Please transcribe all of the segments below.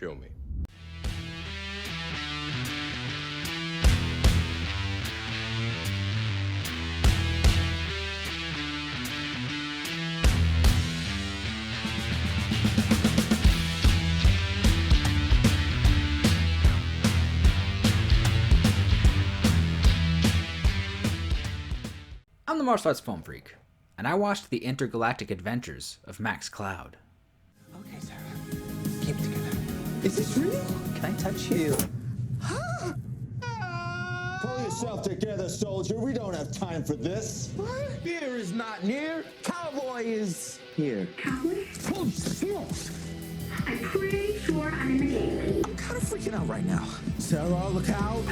Show me. I'm the martial arts film freak, and I watched the intergalactic adventures of Max Cloud. Okay, Sarah. Keep it together. Is this real? Can I touch you? Pull yourself together, soldier. We don't have time for this. What? Fear is not near. Cowboy is here. Cowboy? Pull yourself. I'm pretty sure I'm in the game. I'm kind of freaking out right now. Sarah, look out.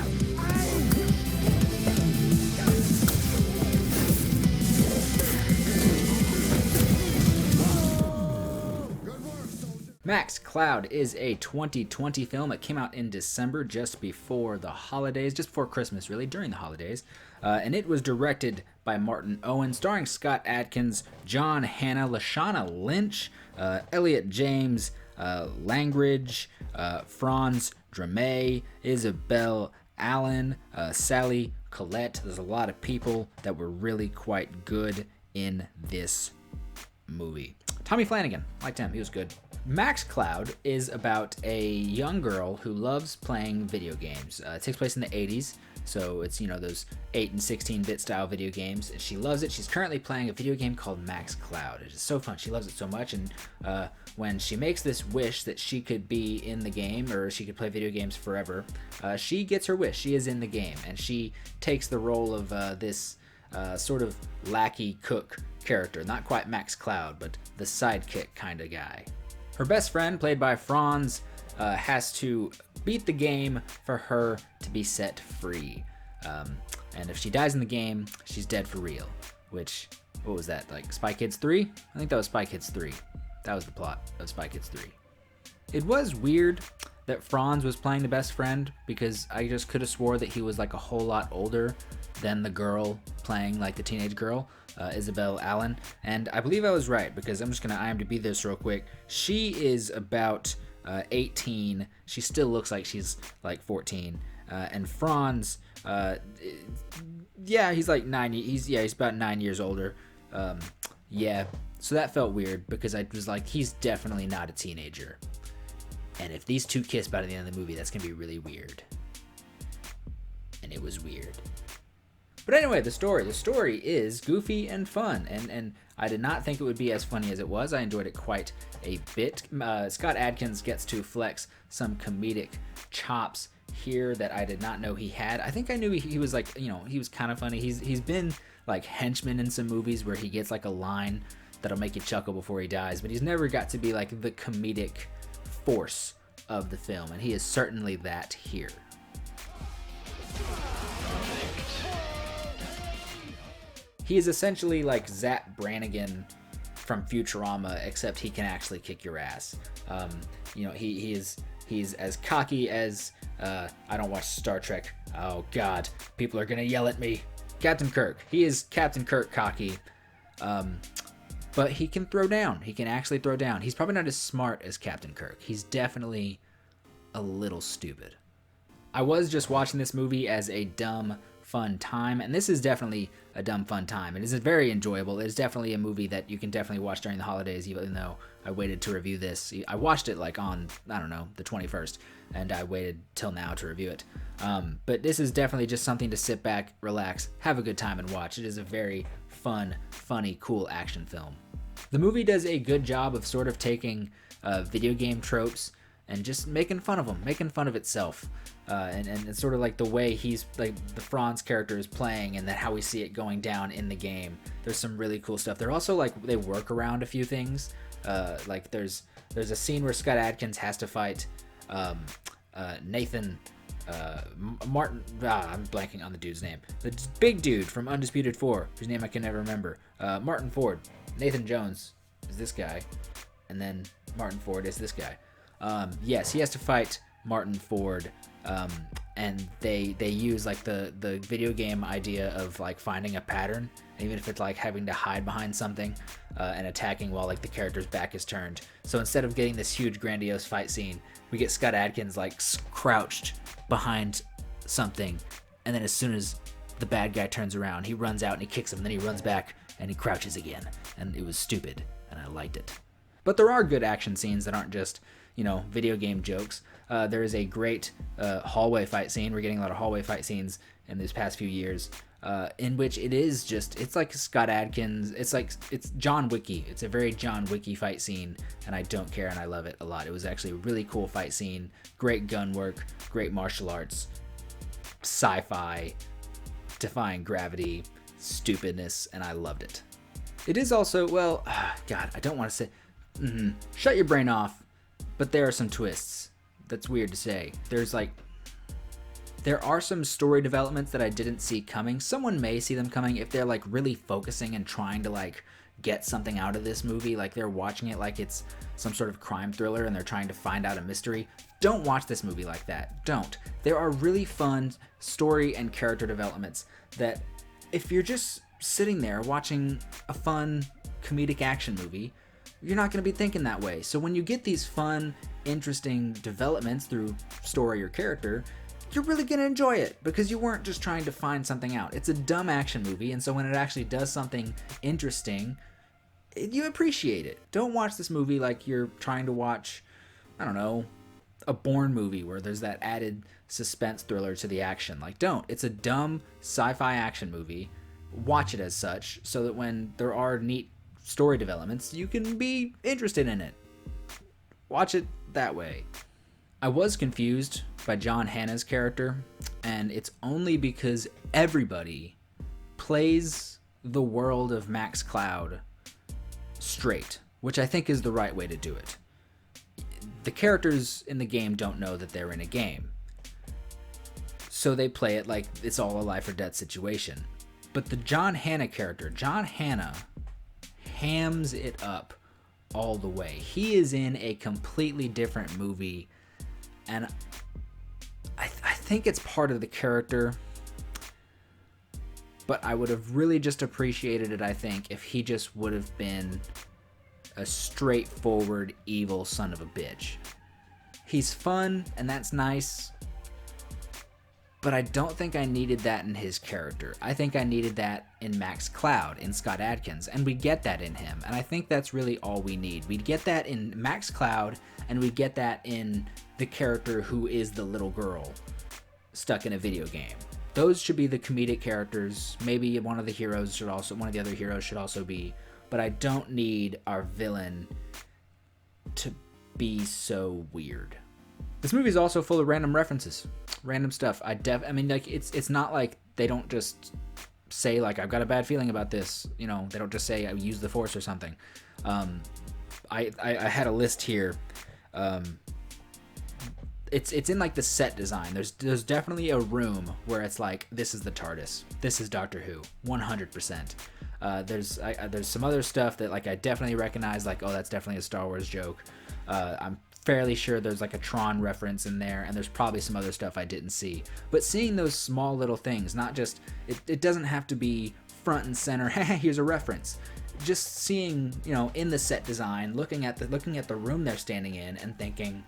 Max Cloud is a 2020 film. It came out in December, just before the holidays, just before Christmas, really, during the holidays. And it was directed by Martin Owen, starring Scott Adkins, John Hannah, Lashana Lynch, Elliot James, Langridge, Franz Dramé, Isabel Allen, Sally Collette. There's a lot of people that were really quite good in this movie. Tommy Flanagan, liked him, he was good. Max Cloud is about a young girl who loves playing video games. It takes place in the 80s, so it's, those 8 and 16-bit style video games. And she loves it. She's currently playing a video game called Max Cloud. It is so fun. She loves it so much. And when she makes this wish that she could be in the game, or she could play video games forever, she gets her wish. She is in the game, and she takes the role of this sort of lackey cook character. Not quite Max Cloud, but the sidekick kind of guy. Her best friend, played by Franz, has to beat the game for her to be set free. And if she dies in the game, she's dead for real. Which, what was that, like Spy Kids 3? I think that was Spy Kids 3. That was the plot of Spy Kids 3. It was weird that Franz was playing the best friend, because I just could have swore that he was like a whole lot older than the girl playing like the teenage girl. Isabel Allen, and I believe I was right, because I'm just gonna IMDb this real quick. She is about 18. She still looks like she's like 14. And Franz, he's like 9. He's about 9 years older. So that felt weird, because I was like, he's definitely not a teenager. And if these two kiss by the end of the movie, that's gonna be really weird. And it was weird. But anyway, the story is goofy and fun, and I did not think it would be as funny as it was. I enjoyed it quite a bit. Scott Adkins gets to flex some comedic chops here that I did not know he had. I think I knew he was like, he was kind of funny. He's been like henchman in some movies where he gets like a line that'll make you chuckle before he dies, but he's never got to be like the comedic force of the film, and he is certainly that here. He is essentially like Zap Brannigan from Futurama, except he can actually kick your ass. He's as cocky as I don't watch Star Trek. Oh God, people are gonna yell at me. Captain Kirk. He is Captain Kirk cocky, but he can throw down. He can actually throw down. He's probably not as smart as Captain Kirk. He's definitely a little stupid. I was just watching this movie as a dumb, fun time, and this is definitely a dumb, fun time. It is very enjoyable. It is definitely a movie that you can definitely watch during the holidays, even though I waited to review this. I watched it like on, the 21st, and I waited till now to review it. But this is definitely just something to sit back, relax, have a good time, and watch. It is a very fun, funny, cool action film. The movie does a good job of sort of taking video game tropes and just making fun of them, making fun of itself. And it's sort of like the way he's like the Franz character is playing, and then how we see it going down in the game. There's some really cool stuff. They're also like, they work around a few things. Like there's a scene where Scott Adkins has to fight Nathan Martin. I'm blanking on the dude's name. The big dude from Undisputed 4, whose name I can never remember. Martin Ford. Nathan Jones is this guy, and then Martin Ford is this guy. Yes, he has to fight Martin Ford and they use like the video game idea of like finding a pattern, even if it's like having to hide behind something and attacking while like the character's back is turned. So instead of getting this huge grandiose fight scene, we get Scott Adkins like crouched behind something, and then as soon as the bad guy turns around, he runs out and he kicks him, and then he runs back and he crouches again, and it was stupid and I liked it. But there are good action scenes that aren't just, you know, video game jokes. There is a great hallway fight scene. We're getting a lot of hallway fight scenes in these past few years, in which it's like Scott Adkins. It's John Wicky. It's a very John Wicky fight scene, and I don't care, and I love it a lot. It was actually a really cool fight scene. Great gun work, great martial arts, sci-fi, defying gravity, stupidness, and I loved it. It is also, well, God, I don't want to say, shut your brain off, but there are some twists. That's weird to say. There are some story developments that I didn't see coming. Someone may see them coming if they're like really focusing and trying to like get something out of this movie. Like they're watching it like it's some sort of crime thriller and they're trying to find out a mystery. Don't watch this movie like that. Don't. There are really fun story and character developments that if you're just sitting there watching a fun comedic action movie, you're not going to be thinking that way. So when you get these fun, interesting developments through story or character, you're really going to enjoy it because you weren't just trying to find something out. It's a dumb action movie, and so when it actually does something interesting, you appreciate it. Don't watch this movie like you're trying to watch, I don't know, a Bourne movie where there's that added suspense thriller to the action. Like, don't. It's a dumb sci-fi action movie. Watch it as such so that when there are neat story developments, you can be interested in it. Watch it that way. I was confused by John Hannah's character, and it's only because everybody plays the world of Max Cloud straight, which I think is the right way to do it. The characters in the game don't know that they're in a game, so they play it like it's all a life or death situation. But the John Hannah character, John Hannah, hams it up all the way. He is in a completely different movie, and I think it's part of the character, but I would have really just appreciated it, I think, if he just would have been a straightforward evil son of a bitch. He's fun, and that's nice, but I don't think I needed that in his character. I think I needed that in Max Cloud, in Scott Adkins, and we get that in him, and I think that's really all we need. We get that in Max Cloud, and we get that in the character who is the little girl stuck in a video game. Those should be the comedic characters. Maybe one of the other heroes should also be, but I don't need our villain to be so weird. This movie is also full of random references, random stuff. I mean, like it's not like they don't just say like I've got a bad feeling about this. You know, they don't just say I use the Force or something. I had a list here. It's in like the set design. There's definitely a room where it's like this is the TARDIS. This is Doctor Who, 100%. There's some other stuff that like I definitely recognize. Like, oh, that's definitely a Star Wars joke. I'm fairly sure there's like a Tron reference in there, and there's probably some other stuff I didn't see. But seeing those small little things, not just it doesn't have to be front and center. Here's a reference. Just seeing, you know, in the set design, looking at the room they're standing in, and thinking,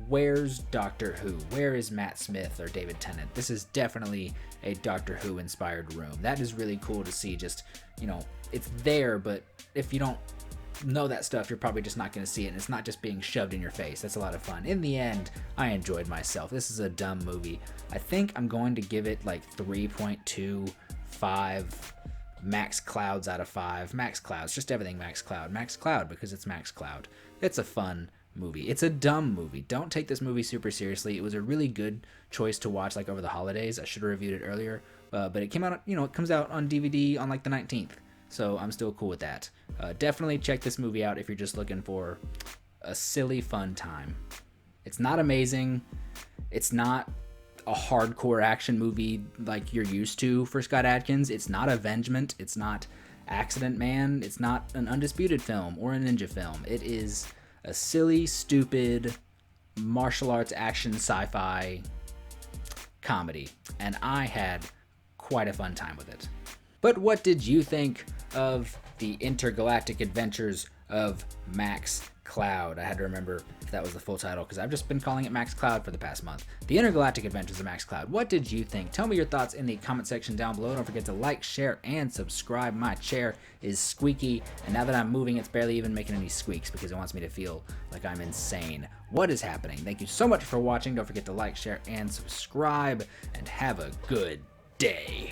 where's Doctor Who? Where is Matt Smith or David Tennant? This is definitely a Doctor Who inspired room. That is really cool to see. Just, you know, it's there, but if you don't know that stuff, you're probably just not going to see it, and it's not just being shoved in your face. That's a lot of fun. In the end, I enjoyed myself. This is a dumb movie. I think I'm going to give it like 3.25 Max Clouds out of 5. Max Clouds, just everything Max Cloud. Max Cloud because it's Max Cloud. It's a fun movie. It's a dumb movie. Don't take this movie super seriously. It was a really good choice to watch like over the holidays. I should have reviewed it earlier, but it came out, you know, it comes out on DVD on like the 19th. So I'm still cool with that. Definitely check this movie out if you're just looking for a silly, fun time. It's not amazing. It's not a hardcore action movie like you're used to for Scott Adkins. It's not Avengement. It's not Accident Man. It's not an Undisputed film or a ninja film. It is a silly, stupid, martial arts action sci-fi comedy, and I had quite a fun time with it. But what did you think of the intergalactic adventures of Max Cloud? I had to remember if that was the full title because I've just been calling it Max Cloud for the past month. The Intergalactic Adventures of Max Cloud. What did you think? Tell me your thoughts in the comment section down below. Don't forget to like, share, and subscribe. My chair is squeaky, and now that I'm moving, it's barely even making any squeaks because it wants me to feel like I'm insane. What is happening? Thank you so much for watching. Don't forget to like, share, and subscribe, and have a good day.